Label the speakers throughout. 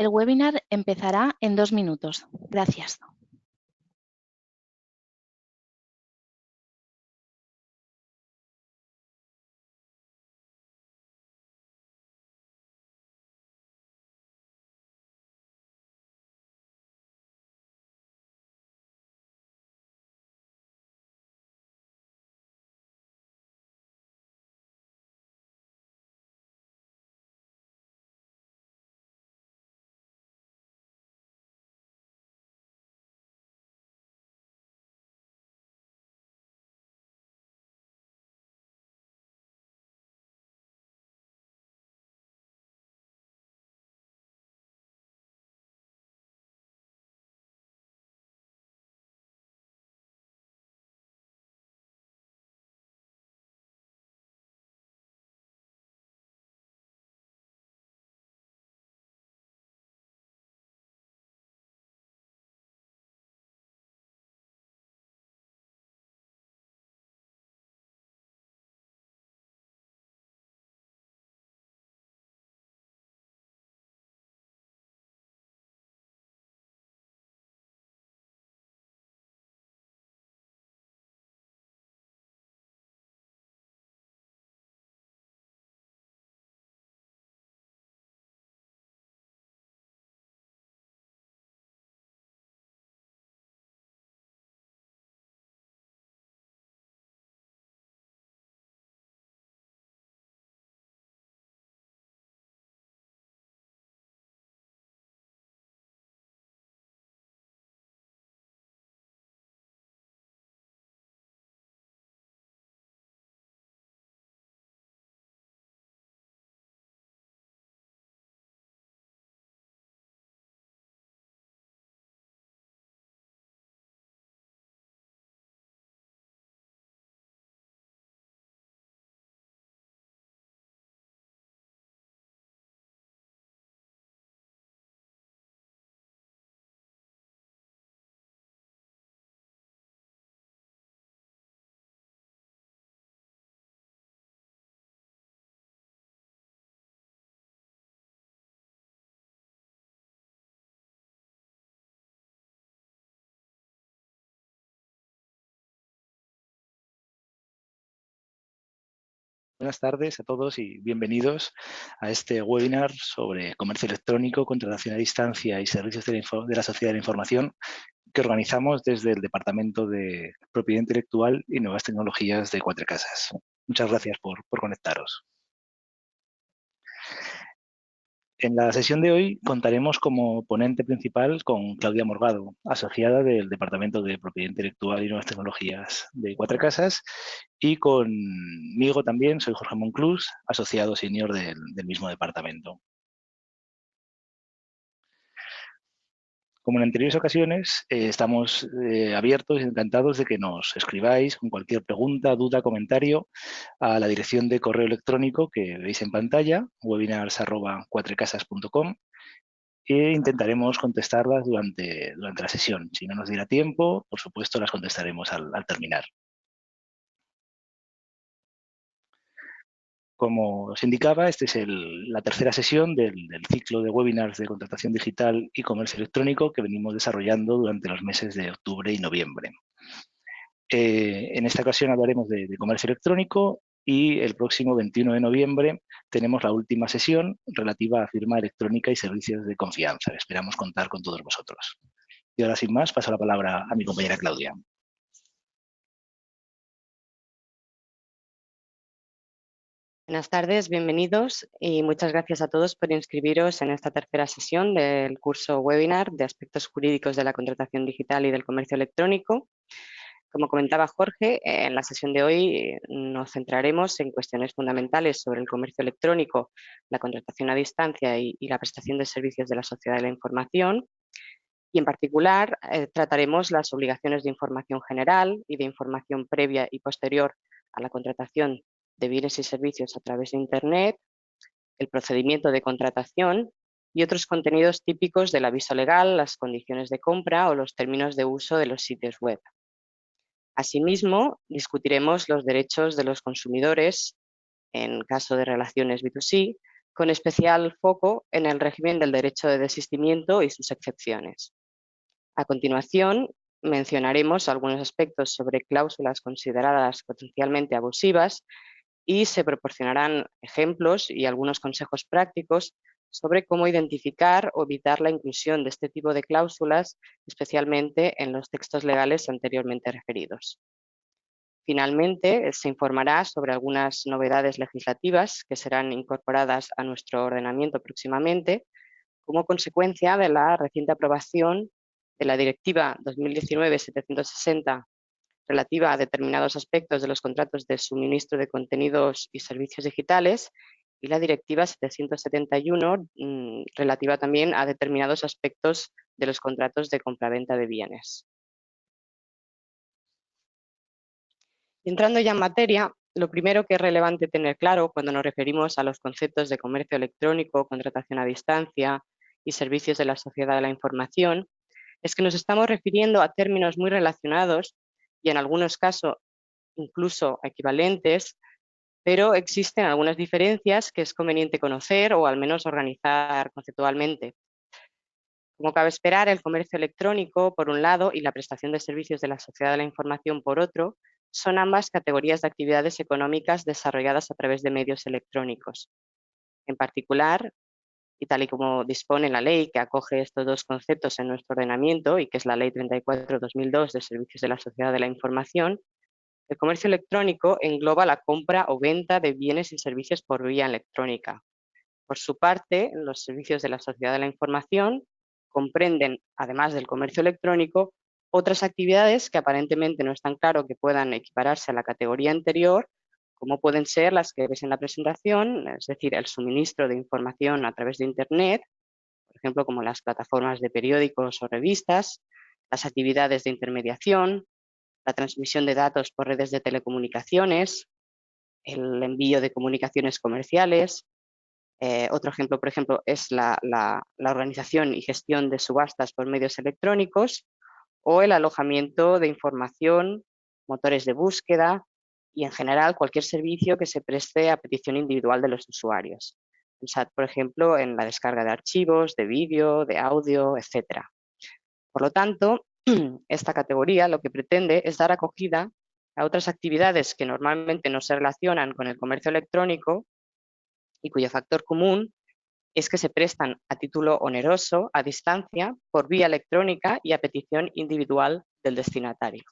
Speaker 1: El webinar empezará en 2 minutos. Gracias.
Speaker 2: Buenas tardes a todos y bienvenidos a este webinar sobre comercio electrónico, contratación a distancia y servicios de la sociedad de la información que organizamos desde el Departamento de Propiedad Intelectual y Nuevas Tecnologías de Cuatro Casas. Muchas gracias por conectaros. En la sesión de hoy contaremos como ponente principal con Claudia Morgado, asociada del Departamento de Propiedad Intelectual y Nuevas Tecnologías de Cuatro Casas, y conmigo también, soy Jorge Monclús, asociado senior del mismo departamento. Como en anteriores ocasiones, estamos abiertos y encantados de que nos escribáis con cualquier pregunta, duda, comentario a la dirección de correo electrónico que veis en pantalla, webinars@cuatrecasas.com, e intentaremos contestarlas durante la sesión. Si no nos diera tiempo, por supuesto, las contestaremos al terminar. Como os indicaba, esta es la tercera sesión del ciclo de webinars de contratación digital y comercio electrónico que venimos desarrollando durante los meses de octubre y noviembre. En esta ocasión hablaremos de comercio electrónico y el próximo 21 de noviembre tenemos la última sesión relativa a firma electrónica y servicios de confianza. Esperamos contar con todos vosotros. Y ahora, sin más, paso la palabra a mi compañera Claudia.
Speaker 3: Buenas tardes, bienvenidos y muchas gracias a todos por inscribiros en esta tercera sesión del curso webinar de aspectos jurídicos de la contratación digital y del comercio electrónico. Como comentaba Jorge, en la sesión de hoy nos centraremos en cuestiones fundamentales sobre el comercio electrónico, la contratación a distancia y la prestación de servicios de la sociedad de la información. Y en particular trataremos las obligaciones de información general y de información previa y posterior a la contratación de bienes y servicios a través de Internet, el procedimiento de contratación y otros contenidos típicos del aviso legal, las condiciones de compra o los términos de uso de los sitios web. Asimismo, discutiremos los derechos de los consumidores en caso de relaciones B2C, con especial foco en el régimen del derecho de desistimiento y sus excepciones. A continuación, mencionaremos algunos aspectos sobre cláusulas consideradas potencialmente abusivas y se proporcionarán ejemplos y algunos consejos prácticos sobre cómo identificar o evitar la inclusión de este tipo de cláusulas, especialmente en los textos legales anteriormente referidos. Finalmente, se informará sobre algunas novedades legislativas que serán incorporadas a nuestro ordenamiento próximamente como consecuencia de la reciente aprobación de la Directiva 2019/760 relativa a determinados aspectos de los contratos de suministro de contenidos y servicios digitales y la Directiva 771 relativa también a determinados aspectos de los contratos de compraventa de bienes. Entrando ya en materia, lo primero que es relevante tener claro cuando nos referimos a los conceptos de comercio electrónico, contratación a distancia y servicios de la sociedad de la información es que nos estamos refiriendo a términos muy relacionados y en algunos casos incluso equivalentes, pero existen algunas diferencias que es conveniente conocer o al menos organizar conceptualmente. Como cabe esperar, el comercio electrónico, por un lado, y la prestación de servicios de la sociedad de la información, por otro, son ambas categorías de actividades económicas desarrolladas a través de medios electrónicos. En particular, y tal y como dispone la ley que acoge estos dos conceptos en nuestro ordenamiento y que es la Ley 34/2002 de Servicios de la Sociedad de la Información, el comercio electrónico engloba la compra o venta de bienes y servicios por vía electrónica. Por su parte, los servicios de la sociedad de la información comprenden, además del comercio electrónico, otras actividades que aparentemente no están claro que puedan equipararse a la categoría anterior, como pueden ser las que ves en la presentación, es decir, el suministro de información a través de Internet, por ejemplo, como las plataformas de periódicos o revistas, las actividades de intermediación, la transmisión de datos por redes de telecomunicaciones, el envío de comunicaciones comerciales. Otro ejemplo, por ejemplo, es la organización y gestión de subastas por medios electrónicos o el alojamiento de información, motores de búsqueda y, en general, cualquier servicio que se preste a petición individual de los usuarios. Pensad, por ejemplo, en la descarga de archivos, de vídeo, de audio, etc. Por lo tanto, esta categoría lo que pretende es dar acogida a otras actividades que normalmente no se relacionan con el comercio electrónico y cuyo factor común es que se prestan a título oneroso, a distancia, por vía electrónica y a petición individual del destinatario.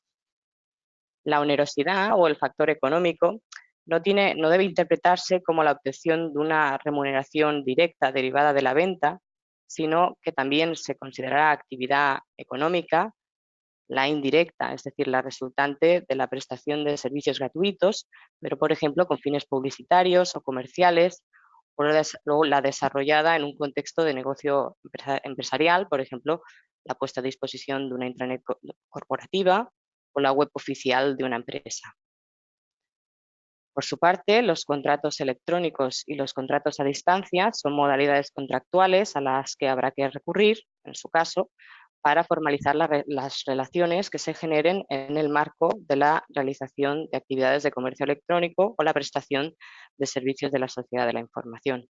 Speaker 3: La onerosidad o el factor económico no debe interpretarse como la obtención de una remuneración directa derivada de la venta, sino que también se considerará actividad económica, la indirecta, es decir, la resultante de la prestación de servicios gratuitos, pero por ejemplo con fines publicitarios o comerciales, o la desarrollada en un contexto de negocio empresarial, por ejemplo, la puesta a disposición de una intranet corporativa o la web oficial de una empresa. Por su parte, los contratos electrónicos y los contratos a distancia son modalidades contractuales a las que habrá que recurrir, en su caso, para formalizar las relaciones que se generen en el marco de la realización de actividades de comercio electrónico o la prestación de servicios de la sociedad de la información.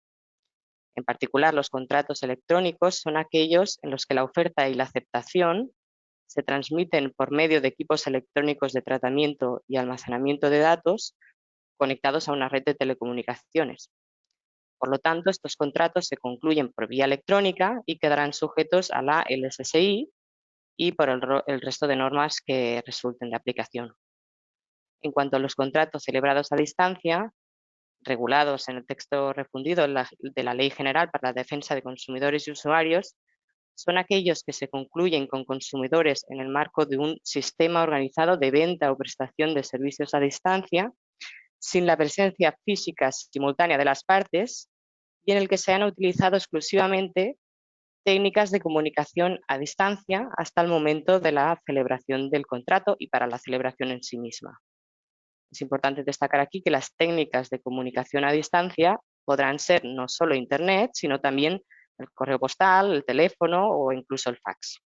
Speaker 3: En particular, los contratos electrónicos son aquellos en los que la oferta y la aceptación se transmiten por medio de equipos electrónicos de tratamiento y almacenamiento de datos conectados a una red de telecomunicaciones. Por lo tanto, estos contratos se concluyen por vía electrónica y quedarán sujetos a la LSSI y por el resto de normas que resulten de aplicación. En cuanto a los contratos celebrados a distancia, regulados en el texto refundido de la Ley General para la Defensa de Consumidores y Usuarios, son aquellos que se concluyen con consumidores en el marco de un sistema organizado de venta o prestación de servicios a distancia, sin la presencia física simultánea de las partes y en el que se han utilizado exclusivamente técnicas de comunicación a distancia hasta el momento de la celebración del contrato y para la celebración en sí misma. Es importante destacar aquí que las técnicas de comunicación a distancia podrán ser no solo Internet, sino también el correo postal, el teléfono o incluso el fax.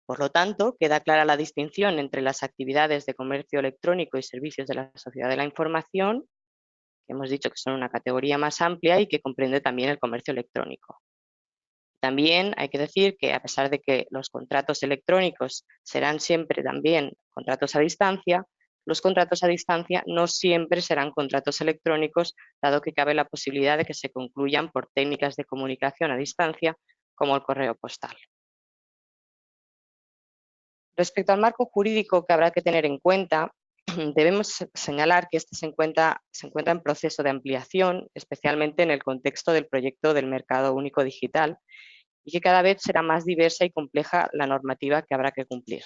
Speaker 3: Por lo tanto, queda clara la distinción entre las actividades de comercio electrónico y servicios de la sociedad de la información, hemos dicho que son una categoría más amplia y que comprende también el comercio electrónico. También hay que decir que a pesar de que los contratos electrónicos serán siempre también contratos a distancia, los contratos a distancia no siempre serán contratos electrónicos, dado que cabe la posibilidad de que se concluyan por técnicas de comunicación a distancia, como el correo postal. Respecto al marco jurídico que habrá que tener en cuenta, debemos señalar que este se encuentra en proceso de ampliación, especialmente en el contexto del proyecto del Mercado Único Digital, y que cada vez será más diversa y compleja la normativa que habrá que cumplir.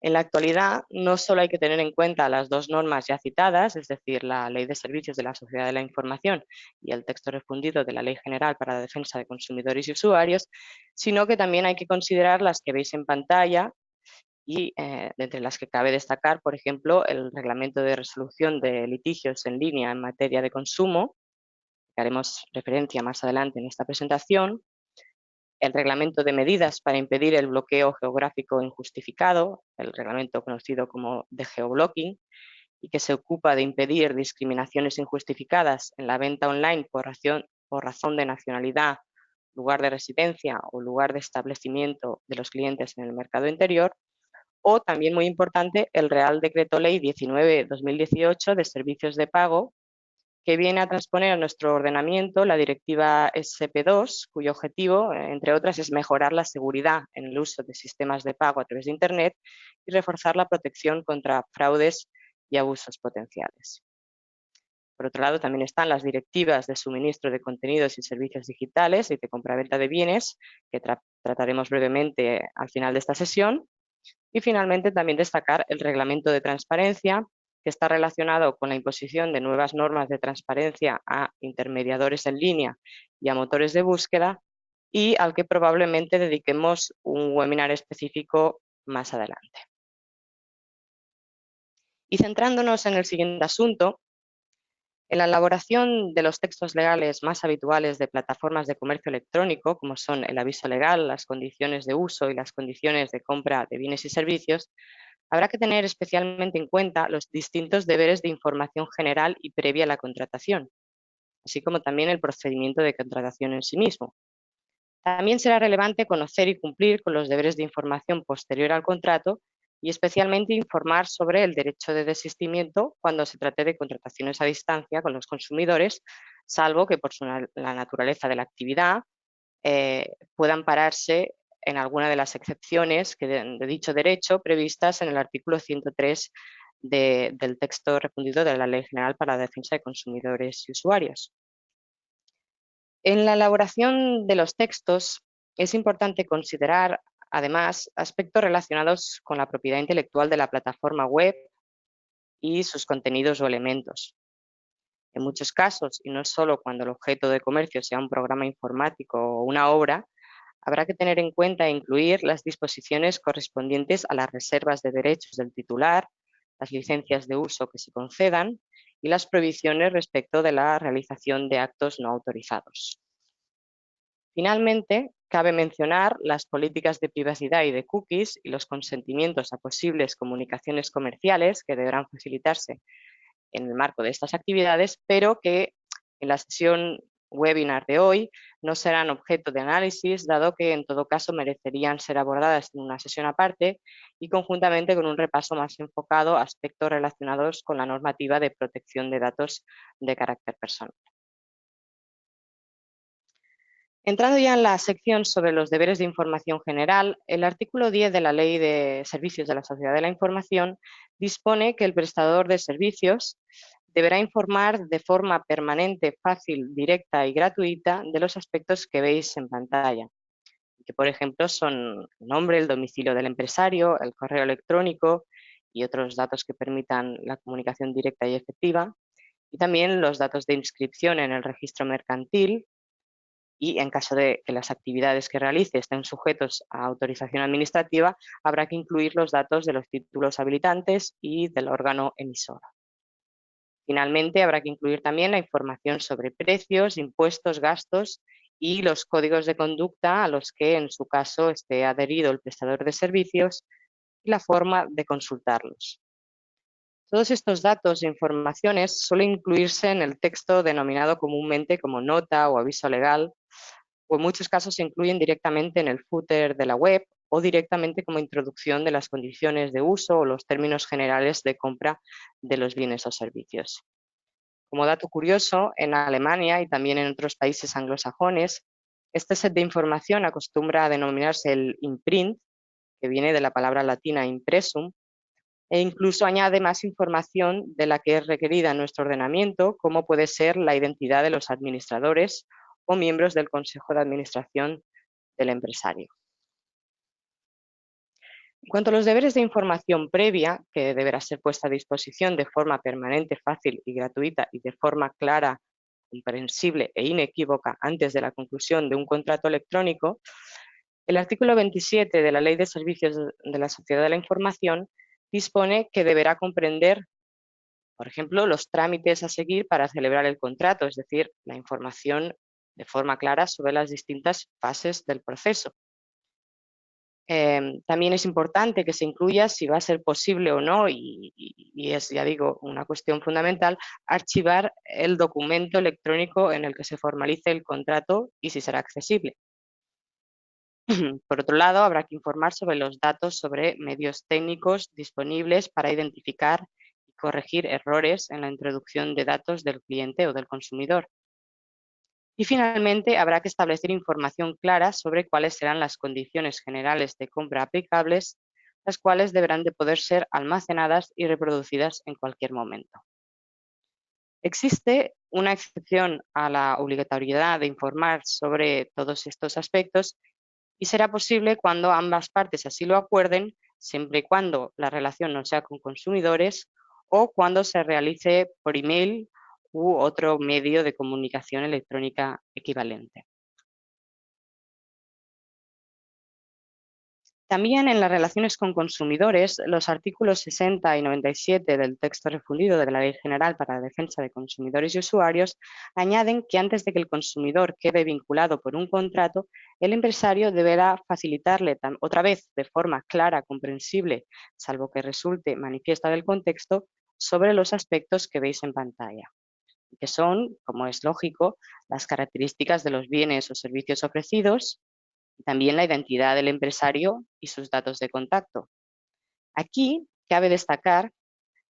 Speaker 3: En la actualidad, no solo hay que tener en cuenta las dos normas ya citadas, es decir, la Ley de Servicios de la Sociedad de la Información y el texto refundido de la Ley General para la Defensa de Consumidores y Usuarios, sino que también hay que considerar las que veis en pantalla y entre las que cabe destacar, por ejemplo, el Reglamento de Resolución de Litigios en Línea en materia de consumo, que haremos referencia más adelante en esta presentación, el reglamento de medidas para impedir el bloqueo geográfico injustificado, el reglamento conocido como de geoblocking, y que se ocupa de impedir discriminaciones injustificadas en la venta online por razón de nacionalidad, lugar de residencia o lugar de establecimiento de los clientes en el mercado interior, o también muy importante el Real Decreto Ley 19/2018 de servicios de pago, que viene a transponer a nuestro ordenamiento la directiva SP2, cuyo objetivo, entre otras, es mejorar la seguridad en el uso de sistemas de pago a través de Internet y reforzar la protección contra fraudes y abusos potenciales. Por otro lado, también están las directivas de suministro de contenidos y servicios digitales y de compraventa de bienes, que trataremos brevemente al final de esta sesión. Y finalmente también destacar el reglamento de transparencia, que está relacionado con la imposición de nuevas normas de transparencia a intermediadores en línea y a motores de búsqueda, y al que probablemente dediquemos un webinar específico más adelante. Y centrándonos en el siguiente asunto, en la elaboración de los textos legales más habituales de plataformas de comercio electrónico, como son el aviso legal, las condiciones de uso y las condiciones de compra de bienes y servicios, habrá que tener especialmente en cuenta los distintos deberes de información general y previa a la contratación, así como también el procedimiento de contratación en sí mismo. También será relevante conocer y cumplir con los deberes de información posterior al contrato y especialmente informar sobre el derecho de desistimiento cuando se trate de contrataciones a distancia con los consumidores, salvo que por la naturaleza de la actividad pueda ampararse en alguna de las excepciones de dicho derecho previstas en el artículo 103 del texto refundido de la Ley General para la Defensa de Consumidores y Usuarios. En la elaboración de los textos es importante considerar, además, aspectos relacionados con la propiedad intelectual de la plataforma web y sus contenidos o elementos. En muchos casos, y no solo cuando el objeto de comercio sea un programa informático o una obra, habrá que tener en cuenta e incluir las disposiciones correspondientes a las reservas de derechos del titular, las licencias de uso que se concedan y las prohibiciones respecto de la realización de actos no autorizados. Finalmente, cabe mencionar las políticas de privacidad y de cookies y los consentimientos a posibles comunicaciones comerciales que deberán facilitarse en el marco de estas actividades, pero que en la sesión webinar de hoy no serán objeto de análisis, dado que en todo caso merecerían ser abordadas en una sesión aparte y conjuntamente con un repaso más enfocado a aspectos relacionados con la normativa de protección de datos de carácter personal. Entrando ya en la sección sobre los deberes de información general, el artículo 10 de la Ley de Servicios de la Sociedad de la Información dispone que el prestador de servicios deberá informar de forma permanente, fácil, directa y gratuita de los aspectos que veis en pantalla, que por ejemplo son el nombre, el domicilio del empresario, el correo electrónico y otros datos que permitan la comunicación directa y efectiva, y también los datos de inscripción en el registro mercantil, y en caso de que las actividades que realice estén sujetos a autorización administrativa, habrá que incluir los datos de los títulos habilitantes y del órgano emisor. Finalmente, habrá que incluir también la información sobre precios, impuestos, gastos y los códigos de conducta a los que, en su caso, esté adherido el prestador de servicios y la forma de consultarlos. Todos estos datos e informaciones suelen incluirse en el texto denominado comúnmente como nota o aviso legal, o en muchos casos se incluyen directamente en el footer de la web o directamente como introducción de las condiciones de uso o los términos generales de compra de los bienes o servicios. Como dato curioso, en Alemania y también en otros países anglosajones, este set de información acostumbra a denominarse el imprint, que viene de la palabra latina impressum, e incluso añade más información de la que es requerida en nuestro ordenamiento, como puede ser la identidad de los administradores o miembros del consejo de administración del empresario. En cuanto a los deberes de información previa, que deberá ser puesta a disposición de forma permanente, fácil y gratuita y de forma clara, comprensible e inequívoca antes de la conclusión de un contrato electrónico, el artículo 27 de la Ley de Servicios de la Sociedad de la Información dispone que deberá comprender, por ejemplo, los trámites a seguir para celebrar el contrato, es decir, la información de forma clara sobre las distintas fases del proceso. También es importante que se incluya, si va a ser posible o no, y es, ya digo, una cuestión fundamental, archivar el documento electrónico en el que se formalice el contrato y si será accesible. Por otro lado, habrá que informar sobre los datos sobre medios técnicos disponibles para identificar y corregir errores en la introducción de datos del cliente o del consumidor. Y finalmente, habrá que establecer información clara sobre cuáles serán las condiciones generales de compra aplicables, las cuales deberán de poder ser almacenadas y reproducidas en cualquier momento. Existe una excepción a la obligatoriedad de informar sobre todos estos aspectos y será posible cuando ambas partes así lo acuerden, siempre y cuando la relación no sea con consumidores o cuando se realice por email u otro medio de comunicación electrónica equivalente. También en las relaciones con consumidores, los artículos 60 y 97 del texto refundido de la Ley General para la Defensa de Consumidores y Usuarios añaden que antes de que el consumidor quede vinculado por un contrato, el empresario deberá facilitarle otra vez de forma clara, comprensible, salvo que resulte manifiesta del contexto, sobre los aspectos que veis en pantalla, que son, como es lógico, las características de los bienes o servicios ofrecidos, y también la identidad del empresario y sus datos de contacto. Aquí cabe destacar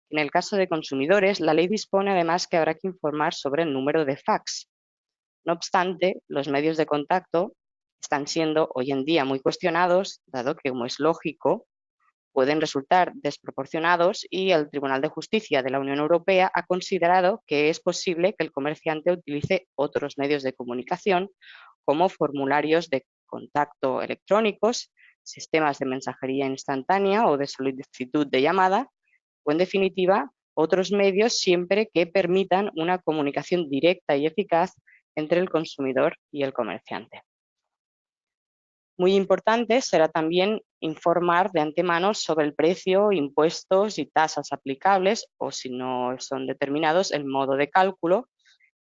Speaker 3: que en el caso de consumidores, la ley dispone además que habrá que informar sobre el número de fax. No obstante, los medios de contacto están siendo hoy en día muy cuestionados, dado que, como es lógico, pueden resultar desproporcionados y el Tribunal de Justicia de la Unión Europea ha considerado que es posible que el comerciante utilice otros medios de comunicación como formularios de contacto electrónicos, sistemas de mensajería instantánea o de solicitud de llamada, o en definitiva, otros medios siempre que permitan una comunicación directa y eficaz entre el consumidor y el comerciante. Muy importante será también informar de antemano sobre el precio, impuestos y tasas aplicables, o si no son determinados, el modo de cálculo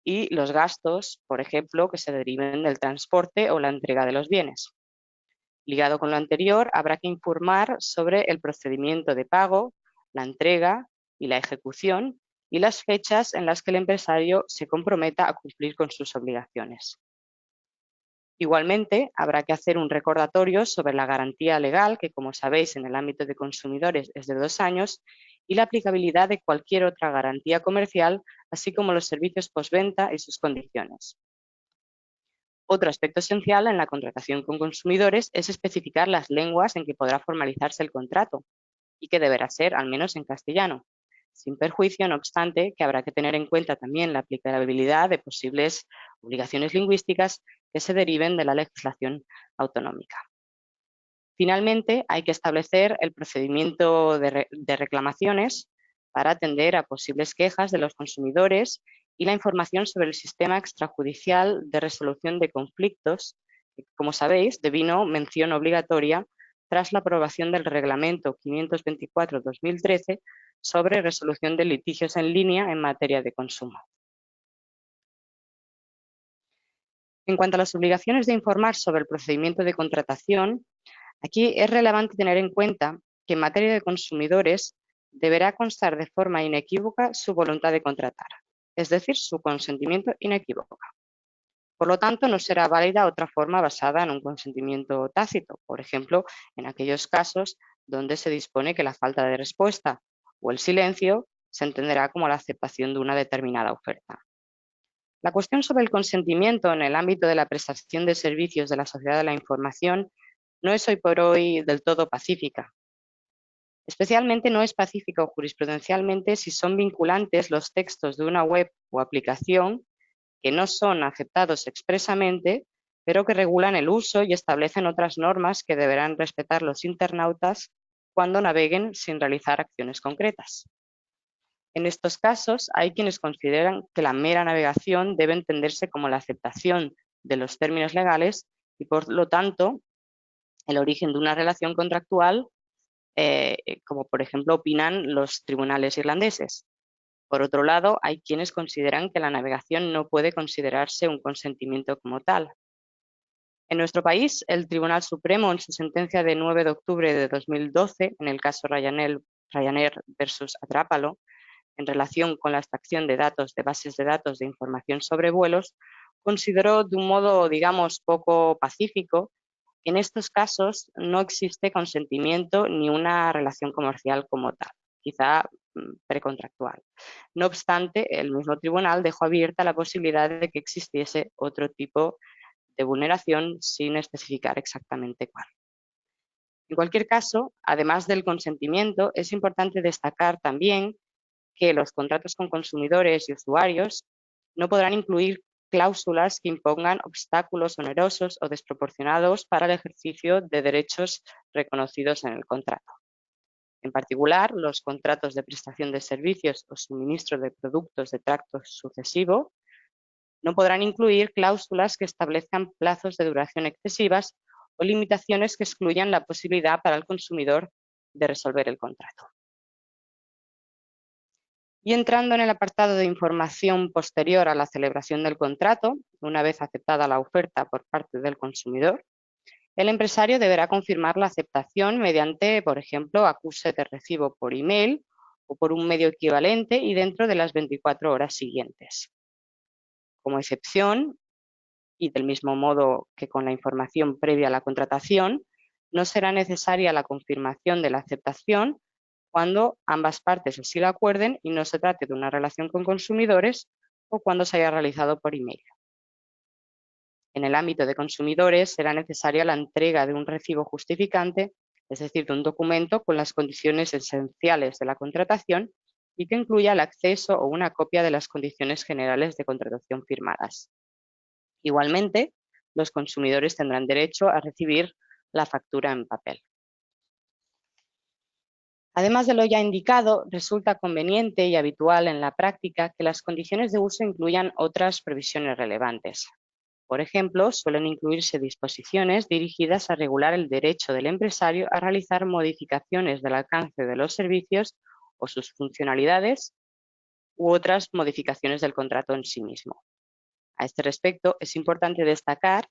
Speaker 3: y los gastos, por ejemplo, que se deriven del transporte o la entrega de los bienes. Ligado con lo anterior, habrá que informar sobre el procedimiento de pago, la entrega y la ejecución y las fechas en las que el empresario se comprometa a cumplir con sus obligaciones. Igualmente, habrá que hacer un recordatorio sobre la garantía legal, que como sabéis en el ámbito de consumidores es de 2 años, y la aplicabilidad de cualquier otra garantía comercial, así como los servicios postventa y sus condiciones. Otro aspecto esencial en la contratación con consumidores es especificar las lenguas en que podrá formalizarse el contrato y que deberá ser al menos en castellano, sin perjuicio, no obstante, que habrá que tener en cuenta también la aplicabilidad de posibles obligaciones lingüísticas que se deriven de la legislación autonómica. Finalmente, hay que establecer el procedimiento de reclamaciones para atender a posibles quejas de los consumidores y la información sobre el sistema extrajudicial de resolución de conflictos, que, como sabéis, devino mención obligatoria tras la aprobación del Reglamento 524/2013 sobre resolución de litigios en línea en materia de consumo. En cuanto a las obligaciones de informar sobre el procedimiento de contratación, aquí es relevante tener en cuenta que en materia de consumidores deberá constar de forma inequívoca su voluntad de contratar, es decir, su consentimiento inequívoco. Por lo tanto, no será válida otra forma basada en un consentimiento tácito, por ejemplo, en aquellos casos donde se dispone que la falta de respuesta o el silencio se entenderá como la aceptación de una determinada oferta. La cuestión sobre el consentimiento en el ámbito de la prestación de servicios de la sociedad de la información no es hoy por hoy del todo pacífica. Especialmente no es pacífica jurisprudencialmente si son vinculantes los textos de una web o aplicación que no son aceptados expresamente, pero que regulan el uso y establecen otras normas que deberán respetar los internautas cuando naveguen sin realizar acciones concretas. En estos casos, hay quienes consideran que la mera navegación debe entenderse como la aceptación de los términos legales y, por lo tanto, el origen de una relación contractual, como por ejemplo opinan los tribunales irlandeses. Por otro lado, hay quienes consideran que la navegación no puede considerarse un consentimiento como tal. En nuestro país, el Tribunal Supremo, en su sentencia de 9 de octubre de 2012, en el caso Ryanair versus Atrápalo, en relación con la extracción de datos de bases de datos de información sobre vuelos, consideró de un modo, digamos, poco pacífico que en estos casos no existe consentimiento ni una relación comercial como tal, quizá precontractual. No obstante, el mismo tribunal dejó abierta la posibilidad de que existiese otro tipo de vulneración sin especificar exactamente cuál. En cualquier caso, además del consentimiento, es importante destacar también que los contratos con consumidores y usuarios no podrán incluir cláusulas que impongan obstáculos onerosos o desproporcionados para el ejercicio de derechos reconocidos en el contrato. En particular, los contratos de prestación de servicios o suministro de productos de tracto sucesivo no podrán incluir cláusulas que establezcan plazos de duración excesivas o limitaciones que excluyan la posibilidad para el consumidor de resolver el contrato. Y entrando en el apartado de información posterior a la celebración del contrato, una vez aceptada la oferta por parte del consumidor, el empresario deberá confirmar la aceptación mediante, por ejemplo, acuse de recibo por email o por un medio equivalente y dentro de las 24 horas siguientes. Como excepción, y del mismo modo que con la información previa a la contratación, no será necesaria la confirmación de la aceptación cuando ambas partes así lo acuerden y no se trate de una relación con consumidores o cuando se haya realizado por email. En el ámbito de consumidores será necesaria la entrega de un recibo justificante, es decir, de un documento con las condiciones esenciales de la contratación y que incluya el acceso o una copia de las condiciones generales de contratación firmadas. Igualmente, los consumidores tendrán derecho a recibir la factura en papel. Además de lo ya indicado, resulta conveniente y habitual en la práctica que las condiciones de uso incluyan otras previsiones relevantes. Por ejemplo, suelen incluirse disposiciones dirigidas a regular el derecho del empresario a realizar modificaciones del alcance de los servicios o sus funcionalidades u otras modificaciones del contrato en sí mismo. A este respecto, es importante destacar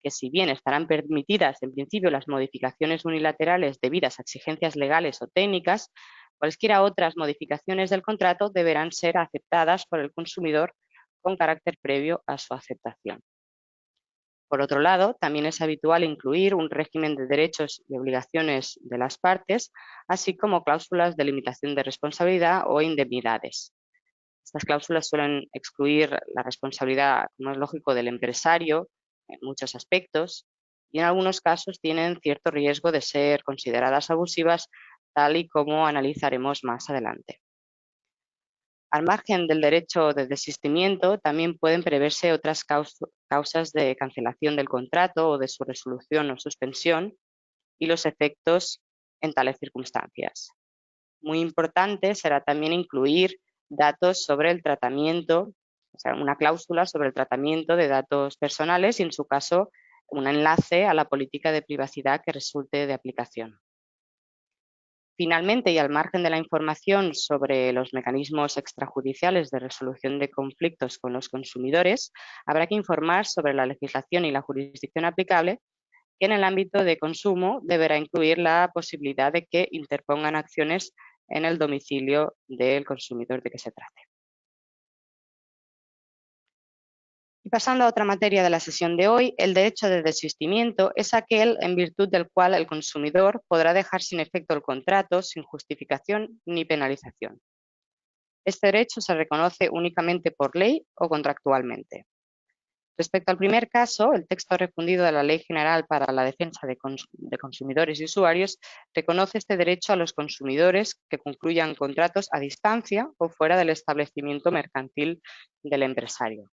Speaker 3: que si bien estarán permitidas en principio las modificaciones unilaterales debidas a exigencias legales o técnicas, cualesquiera otras modificaciones del contrato deberán ser aceptadas por el consumidor con carácter previo a su aceptación. Por otro lado, también es habitual incluir un régimen de derechos y obligaciones de las partes, así como cláusulas de limitación de responsabilidad o indemnidades. Estas cláusulas suelen excluir la responsabilidad, como es lógico, del empresario en muchos aspectos y en algunos casos tienen cierto riesgo de ser consideradas abusivas, tal y como analizaremos más adelante. Al margen del derecho de desistimiento, también pueden preverse otras causas de cancelación del contrato o de su resolución o suspensión y los efectos en tales circunstancias. Muy importante será también incluir datos sobre el tratamiento, o sea, una cláusula sobre el tratamiento de datos personales y, en su caso, un enlace a la política de privacidad que resulte de aplicación. Finalmente, y al margen de la información sobre los mecanismos extrajudiciales de resolución de conflictos con los consumidores, habrá que informar sobre la legislación y la jurisdicción aplicable, que en el ámbito de consumo deberá incluir la posibilidad de que interpongan acciones en el domicilio del consumidor de que se trate. Y pasando a otra materia de la sesión de hoy, el derecho de desistimiento es aquel en virtud del cual el consumidor podrá dejar sin efecto el contrato sin justificación ni penalización. Este derecho se reconoce únicamente por ley o contractualmente. Respecto al primer caso, el texto refundido de la Ley General para la Defensa de Consumidores y Usuarios reconoce este derecho a los consumidores que concluyan contratos a distancia o fuera del establecimiento mercantil del empresario.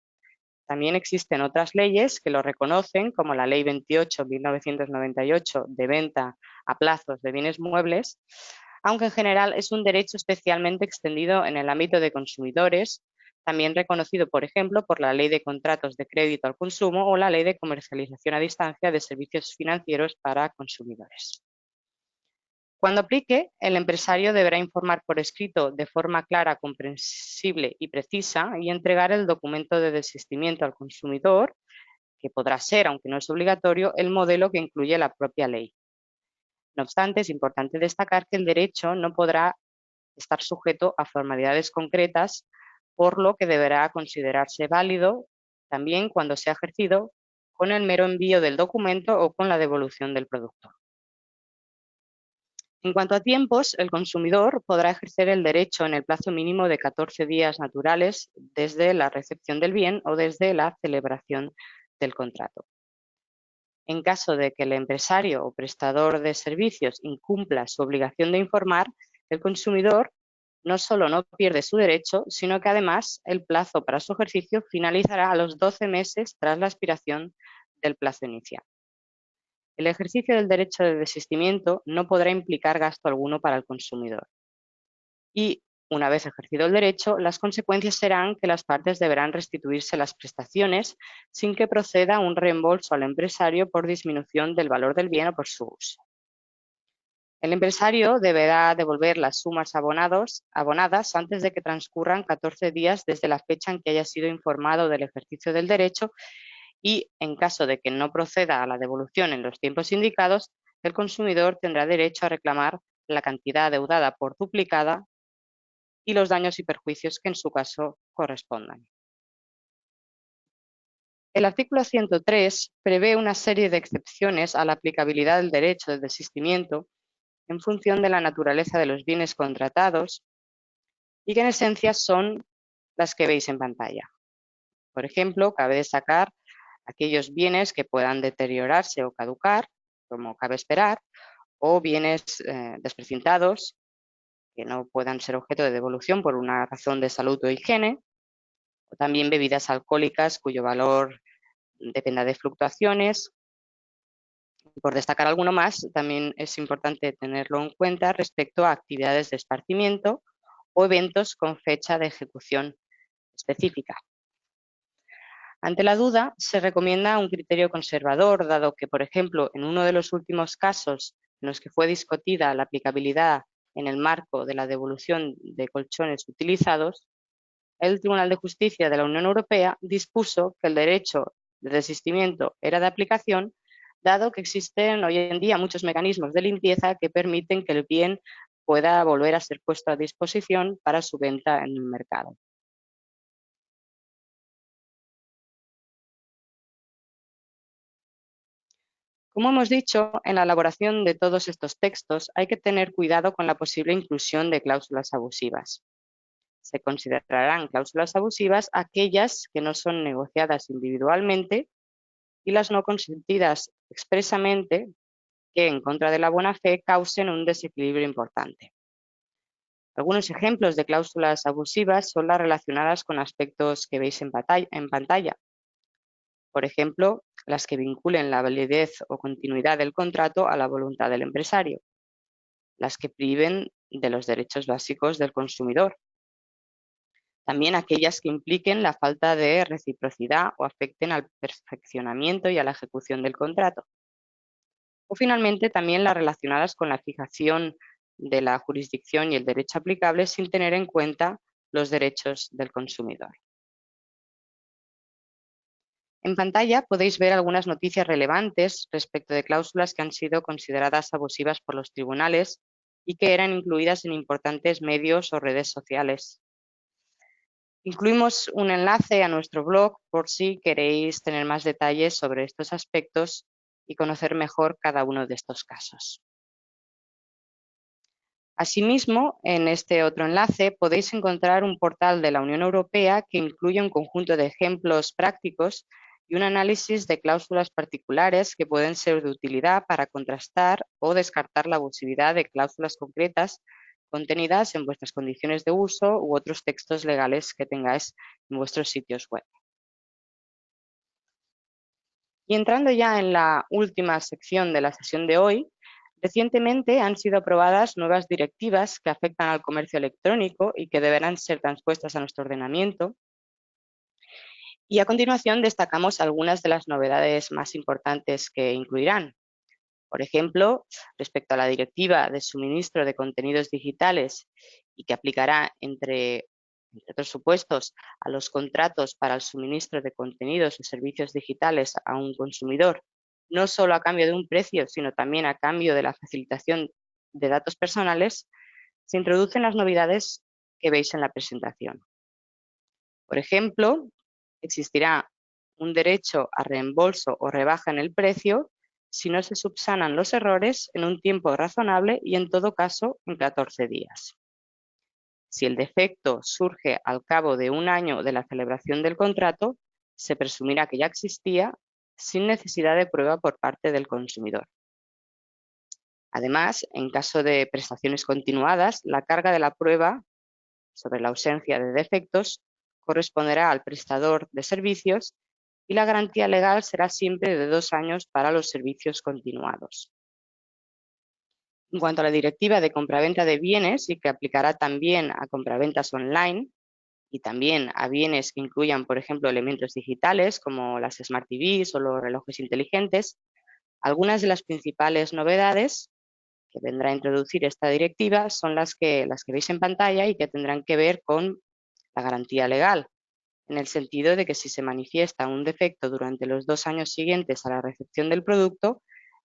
Speaker 3: También existen otras leyes que lo reconocen, como la Ley 28/1998 de venta a plazos de bienes muebles, aunque en general es un derecho especialmente extendido en el ámbito de consumidores, también reconocido, por ejemplo, por la Ley de Contratos de Crédito al Consumo o la Ley de Comercialización a Distancia de Servicios Financieros para Consumidores. Cuando aplique, el empresario deberá informar por escrito de forma clara, comprensible y precisa y entregar el documento de desistimiento al consumidor, que podrá ser, aunque no es obligatorio, el modelo que incluye la propia ley. No obstante, es importante destacar que el derecho no podrá estar sujeto a formalidades concretas, por lo que deberá considerarse válido también cuando sea ejercido con el mero envío del documento o con la devolución del producto. En cuanto a tiempos, el consumidor podrá ejercer el derecho en el plazo mínimo de 14 días naturales desde la recepción del bien o desde la celebración del contrato. En caso de que el empresario o prestador de servicios incumpla su obligación de informar, el consumidor no solo no pierde su derecho, sino que además el plazo para su ejercicio finalizará a los 12 meses tras la expiración del plazo inicial. El ejercicio del derecho de desistimiento no podrá implicar gasto alguno para el consumidor. Y, una vez ejercido el derecho, las consecuencias serán que las partes deberán restituirse las prestaciones sin que proceda un reembolso al empresario por disminución del valor del bien o por su uso. El empresario deberá devolver las sumas abonadas antes de que transcurran 14 días desde la fecha en que haya sido informado del ejercicio del derecho y, en caso de que no proceda a la devolución en los tiempos indicados, el consumidor tendrá derecho a reclamar la cantidad adeudada por duplicada y los daños y perjuicios que en su caso correspondan. El artículo 103 prevé una serie de excepciones a la aplicabilidad del derecho de desistimiento en función de la naturaleza de los bienes contratados y que en esencia son las que veis en pantalla. Por ejemplo, cabe destacar aquellos bienes que puedan deteriorarse o caducar, como cabe esperar, o bienes desprecintados que no puedan ser objeto de devolución por una razón de salud o higiene, o también bebidas alcohólicas cuyo valor dependa de fluctuaciones. Por destacar alguno más, también es importante tenerlo en cuenta respecto a actividades de esparcimiento o eventos con fecha de ejecución específica. Ante la duda, se recomienda un criterio conservador, dado que, por ejemplo, en uno de los últimos casos en los que fue discutida la aplicabilidad en el marco de la devolución de colchones utilizados, el Tribunal de Justicia de la Unión Europea dispuso que el derecho de desistimiento era de aplicación, dado que existen hoy en día muchos mecanismos de limpieza que permiten que el bien pueda volver a ser puesto a disposición para su venta en el mercado. Como hemos dicho, en la elaboración de todos estos textos hay que tener cuidado con la posible inclusión de cláusulas abusivas. Se considerarán cláusulas abusivas aquellas que no son negociadas individualmente y las no consentidas expresamente que, en contra de la buena fe, causen un desequilibrio importante. Algunos ejemplos de cláusulas abusivas son las relacionadas con aspectos que veis en pantalla. Por ejemplo, las que vinculen la validez o continuidad del contrato a la voluntad del empresario, las que priven de los derechos básicos del consumidor, también aquellas que impliquen la falta de reciprocidad o afecten al perfeccionamiento y a la ejecución del contrato. O finalmente también las relacionadas con la fijación de la jurisdicción y el derecho aplicable sin tener en cuenta los derechos del consumidor. En pantalla podéis ver algunas noticias relevantes respecto de cláusulas que han sido consideradas abusivas por los tribunales y que eran incluidas en importantes medios o redes sociales. Incluimos un enlace a nuestro blog por si queréis tener más detalles sobre estos aspectos y conocer mejor cada uno de estos casos. Asimismo, en este otro enlace podéis encontrar un portal de la Unión Europea que incluye un conjunto de ejemplos prácticos y un análisis de cláusulas particulares que pueden ser de utilidad para contrastar o descartar la abusividad de cláusulas concretas contenidas en vuestras condiciones de uso u otros textos legales que tengáis en vuestros sitios web. Y entrando ya en la última sección de la sesión de hoy, recientemente han sido aprobadas nuevas directivas que afectan al comercio electrónico y que deberán ser transpuestas a nuestro ordenamiento. Y a continuación destacamos algunas de las novedades más importantes que incluirán. Por ejemplo, respecto a la directiva de suministro de contenidos digitales y que aplicará, entre otros supuestos, a los contratos para el suministro de contenidos y servicios digitales a un consumidor, no solo a cambio de un precio, sino también a cambio de la facilitación de datos personales, se introducen las novedades que veis en la presentación. Por ejemplo, existirá un derecho a reembolso o rebaja en el precio si no se subsanan los errores en un tiempo razonable y, en todo caso, en 14 días. Si el defecto surge al cabo de un año de la celebración del contrato, se presumirá que ya existía sin necesidad de prueba por parte del consumidor. Además, en caso de prestaciones continuadas, la carga de la prueba sobre la ausencia de defectos corresponderá al prestador de servicios y la garantía legal será siempre de 2 años para los servicios continuados. En cuanto a la directiva de compraventa de bienes, y que aplicará también a compraventas online y también a bienes que incluyan, por ejemplo, elementos digitales como las Smart TVs o los relojes inteligentes, algunas de las principales novedades que vendrá a introducir esta directiva son las que veis en pantalla y que tendrán que ver con la garantía legal, en el sentido de que si se manifiesta un defecto durante los 2 años siguientes a la recepción del producto,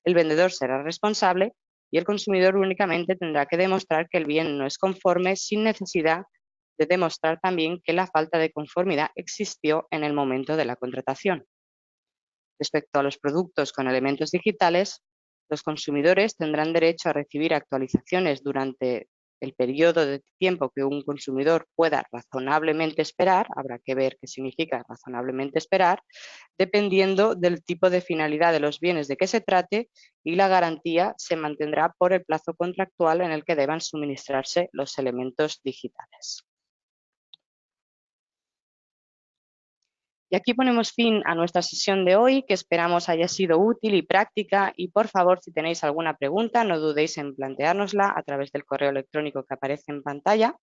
Speaker 3: el vendedor será responsable y el consumidor únicamente tendrá que demostrar que el bien no es conforme sin necesidad de demostrar también que la falta de conformidad existió en el momento de la contratación. Respecto a los productos con elementos digitales, los consumidores tendrán derecho a recibir actualizaciones durante el periodo de tiempo que un consumidor pueda razonablemente esperar, habrá que ver qué significa razonablemente esperar, dependiendo del tipo de finalidad de los bienes de que se trate, y la garantía se mantendrá por el plazo contractual en el que deban suministrarse los elementos digitales. Y aquí ponemos fin a nuestra sesión de hoy, que esperamos haya sido útil y práctica, y por favor, si tenéis alguna pregunta, no dudéis en planteárnosla a través del correo electrónico que aparece en pantalla.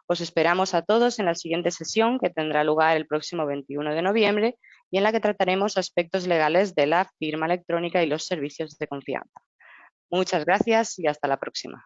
Speaker 3: Os esperamos a todos en la siguiente sesión, que tendrá lugar el próximo 21 de noviembre y en la que trataremos aspectos legales de la firma electrónica y los servicios de confianza. Muchas gracias y hasta la próxima.